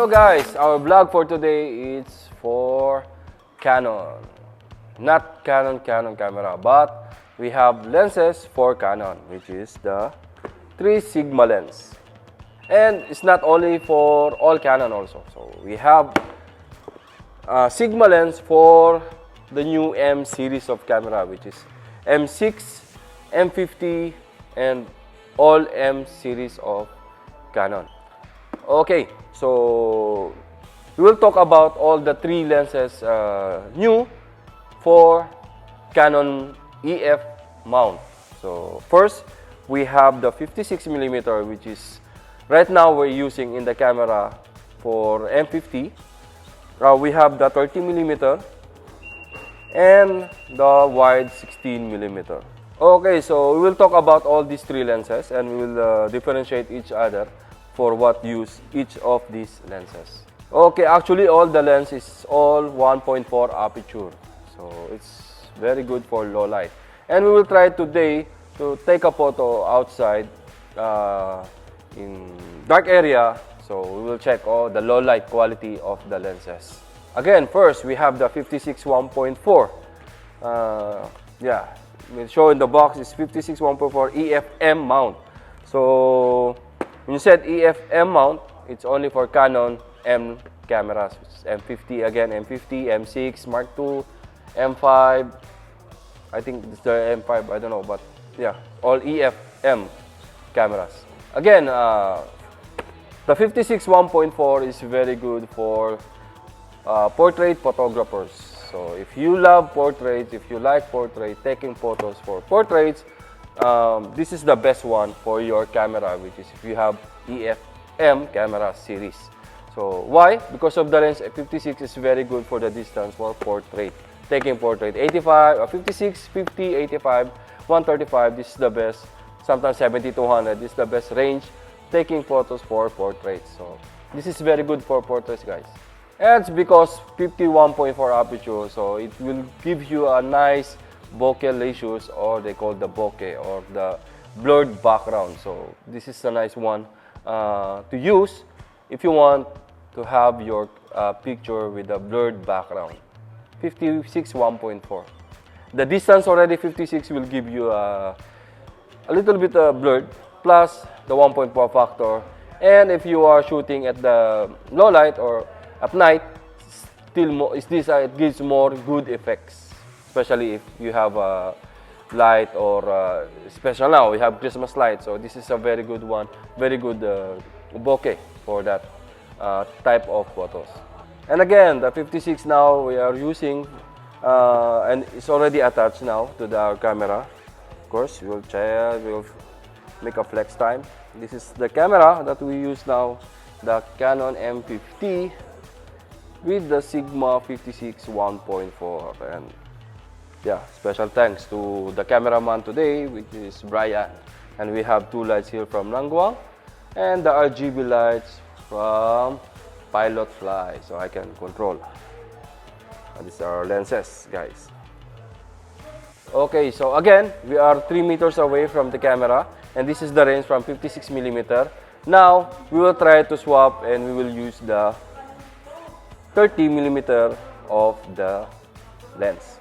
So guys, our vlog for today is for Canon. Not Canon camera, but we have lenses for Canon, which is the 3 Sigmalens. And it's not only for all Canon also. So we have Sigmalens for the new M series of camera, which is M6, M50, and all M series of Canon. Okay, so we will talk about all the 3 lenses new for Canon EF mount. So first, we have the 56mm, which is right now we're using in the camera for M50. We have the 30mm and the wide 16mm. Okay, so we will talk about all these 3 lenses and we will differentiate each other for what use each of these lenses. Okay, actually all the lens is all 1.4 aperture. So it's very good for low light. And we will try today to take a photo outside in dark area. So we will check all the low light quality of the lenses. Again, first we have the 56 1.4. Yeah, we'll show in the box is 56 1.4 EF-M mount. So when you said EF-M mount, it's only for Canon M cameras. It's M50 again, M50, M6, Mark II, M5. I think it's the M5, I don't know, but yeah, all EF-M cameras. Again, the 56 1.4 is very good for portrait photographers. So if you love portraits, if you like portrait, taking photos for portraits, this is the best one for your camera, which is if you have EF-M camera series. So why? Because of the lens, 56 is very good for the distance for portrait. Taking portrait, 85, 56, 50, 85, 135, this is the best. Sometimes 70, 200, this is the best range taking photos for portraits. So this is very good for portraits, guys. And it's because 51.4 aperture, so it will give you a nice bokeh ratios, or they call the bokeh, or the blurred background. So this is a nice one to use if you want to have your picture with a blurred background. 56 1.4. The distance already 56 will give you a little bit blurred, plus the 1.4 factor. And if you are shooting at the low light or at night, still more, it gives more good effects, especially if you have a light or special now we have Christmas light. So this is a very good one, very good bokeh for that type of photos. And again, the 56 now we are using, and it's already attached now to our camera. Of course, we'll make a flex time. This is the camera that we use now, the Canon M50 with the Sigma 56 1.4. And yeah, special thanks to the cameraman today, which is Brian. And we have 2 lights here from Langwang and the RGB lights from Pilot Fly, so I can control. And these are our lenses, guys. Okay, so again, we are 3 meters away from the camera, and this is the range from 56mm. Now, we will try to swap and we will use the 30mm of the lens.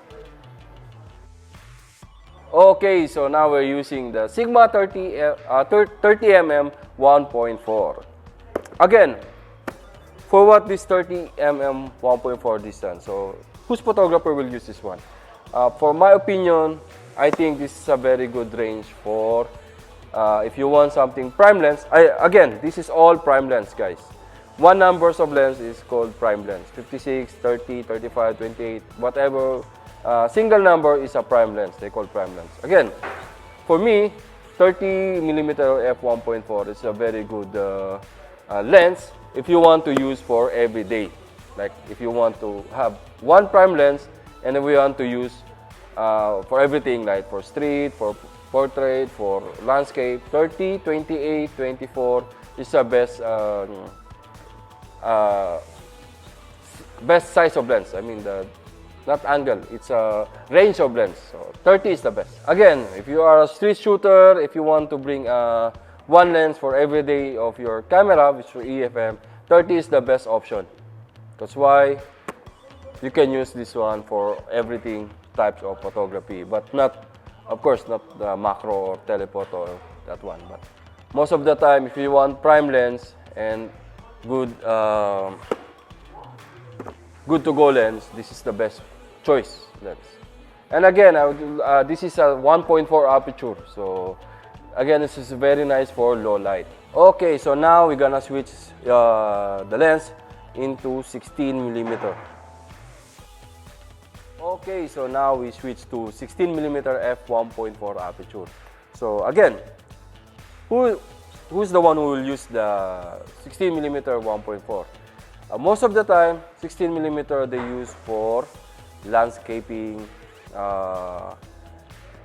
Okay, so now we're using the Sigma 30mm 1.4. Again, for what this 30mm 1.4 distance? So, whose photographer will use this one? For my opinion, I think this is a very good range for if you want something prime lens. Again, this is all prime lens, guys. One numbers of lens is called prime lens. 56, 30, 35, 28, whatever single number is a prime lens. They call prime lens. Again, for me, 30mm f1.4 is a very good lens if you want to use for every day. Like if you want to have one prime lens and then we want to use for everything, like for street, for portrait, for landscape, 30, 28, 24 is the best size of lens. I mean, not angle, it's a range of lens. So 30 is the best. Again, if you are a street shooter, if you want to bring one lens for every day of your camera, which is for EF-M, 30 is the best option. That's why you can use this one for everything types of photography, but not, of course, not the macro or telephoto, that one. But most of the time, if you want prime lens and good good to go lens, this is the best choice lens. And again, this is a 1.4 aperture, so again, this is very nice for low light. Okay, so now we're gonna switch the lens into 16mm. Okay, so now we switch to 16mm f1.4 aperture. So again, who's the one who will use the 16mm 1.4? Most of the time, 16mm they use for landscaping,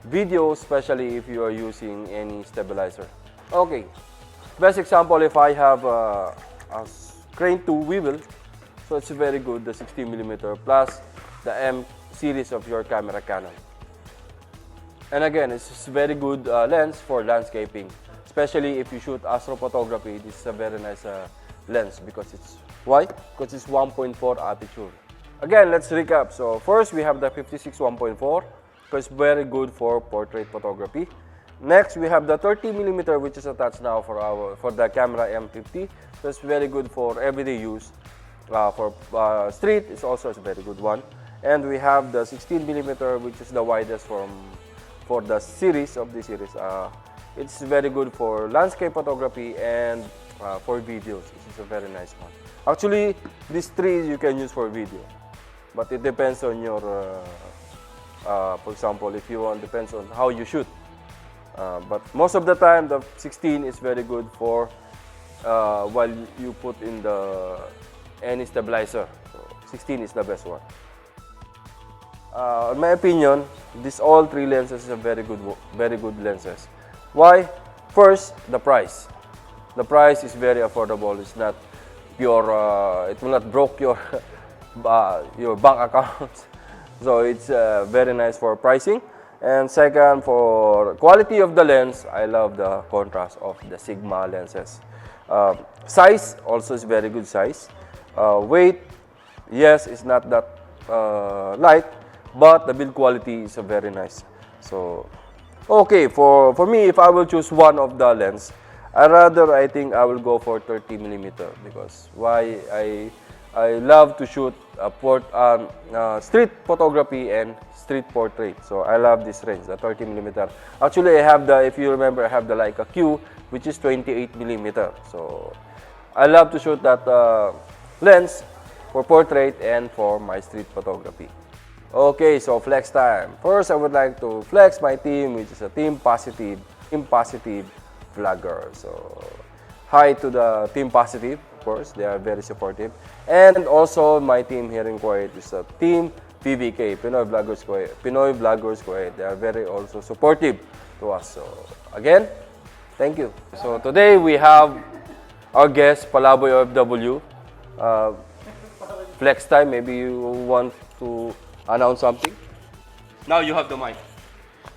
video, especially if you are using any stabilizer. Okay, best example, if I have a crane to swivel, so it's very good, the 16mm plus the M series of your camera Canon. And again, it's very good lens for landscaping, especially if you shoot astrophotography. This is a very nice lens because it's, why? Because it's 1.4 aperture. Again, let's recap. So first we have the 56 1.4, because it's very good for portrait photography. Next we have the 30mm, which is attached now for the camera M50. So it's very good for everyday use. For street, it's also a very good one. And we have the 16mm, which is the widest for the series of the series. It's very good for landscape photography and for videos. This is a very nice one. Actually, these three you can use for video, but it depends on your, for example, if you want, depends on how you shoot. But most of the time, the 16 is very good for while you put in any stabilizer. So 16 is the best one. In my opinion, all three lenses are very good lenses. Why? First, the price. The price is very affordable. It's not pure. It will not broke your bank account. So it's very nice for pricing. And second, for quality of the lens, I love the contrast of the Sigma lenses. Size also is very good size. Weight, yes, it's not that light, but the build quality is very nice. So, okay, for me, if I will choose one of the lens, I think I will go for 30mm, because why? I love to shoot street photography and street portrait. So I love this range, the 30mm. Actually, I have if you remember, I have the Leica Q, which is 28mm. So I love to shoot that lens for portrait and for my street photography. Okay, so flex time. First, I would like to flex my team, which is a team positive vlogger. So hi to the team positive. Of course, they are very supportive. And also, my team here in Kuwait is a team PVK, Pinoy Vloggers Kuwait. They are very also supportive to us. So again, thank you. So today we have our guest, Palaboy OFW. Flex time, maybe you want to announce something? Now you have the mic.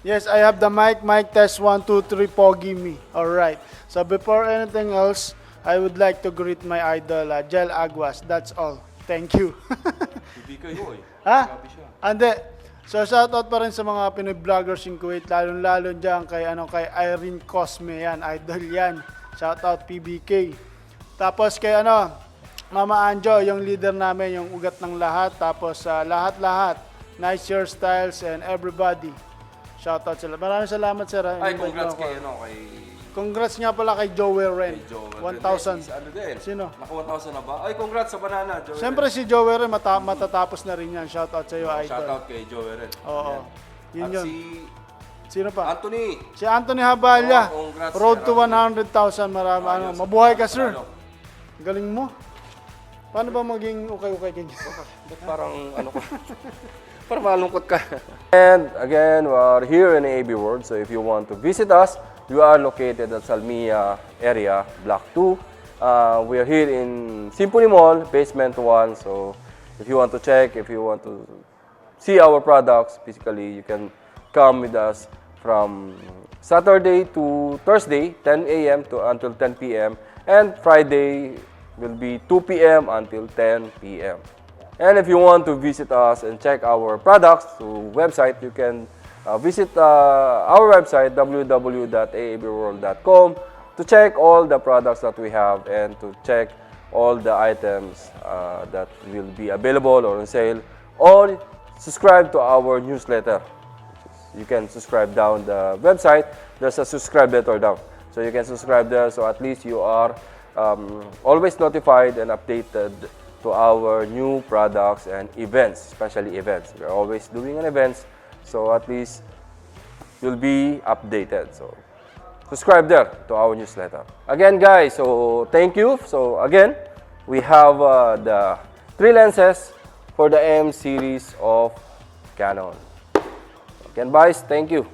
Yes, I have the mic. Mic test 1, 2, 3, Pogi me. Alright. So before anything else, I would like to greet my idol, Jel Aguas. That's all. Thank you. Ha? Ande. So shoutout pa rin sa mga Pinoy vloggers in Kuwait, lalo dyan kay Irene Cosme, yan, idol yan. Shoutout PBK. Tapos kay Mama Anjo, yung leader namin, yung ugat ng lahat. Tapos lahat-lahat, nice hairstyles and everybody. Shoutout sila. Maraming salamat, sir. Ay, congrats kay Congrats nga pala kay Joel Ren. 1,000. Ano din? Sino? Naka 1,000 na ba? Ay, congrats sa banana, Joel. Siyempre si Joel Ren, matatapos na rin yan. Shoutout sa iyo, idol. Shoutout kay Joel Ren. Oo. Yun At yun. Sino pa? Anthony. Si Anthony Haballa. Congrats, Road to 100,000. Marami. Mabuhay ka, sir. Galing mo. Paano ba maging ukay-ukay ka dyan? Parang parang malungkot ka. And again, we are here in AB World. So if you want to visit us, we are located at Salmia area, Block 2. We are here in Symphony Mall, basement 1. So if you want to check, if you want to see our products physically, you can come with us from Saturday to Thursday, 10 a.m. until 10 p.m. and Friday will be 2 p.m. until 10 p.m. And if you want to visit us and check our products through website, you can visit our website www.aaberworld.com to check all the products that we have and to check all the items that will be available or on sale, or subscribe to our newsletter. You can subscribe down the website. There's a subscribe letter down. So you can subscribe there, so at least you are always notified and updated to our new products and events, especially events. We're always doing an events, so at least you'll be updated. So subscribe there to our newsletter. Again, guys, so thank you. So again, we have the 3 lenses for the M series of Canon. Again, guys, thank you.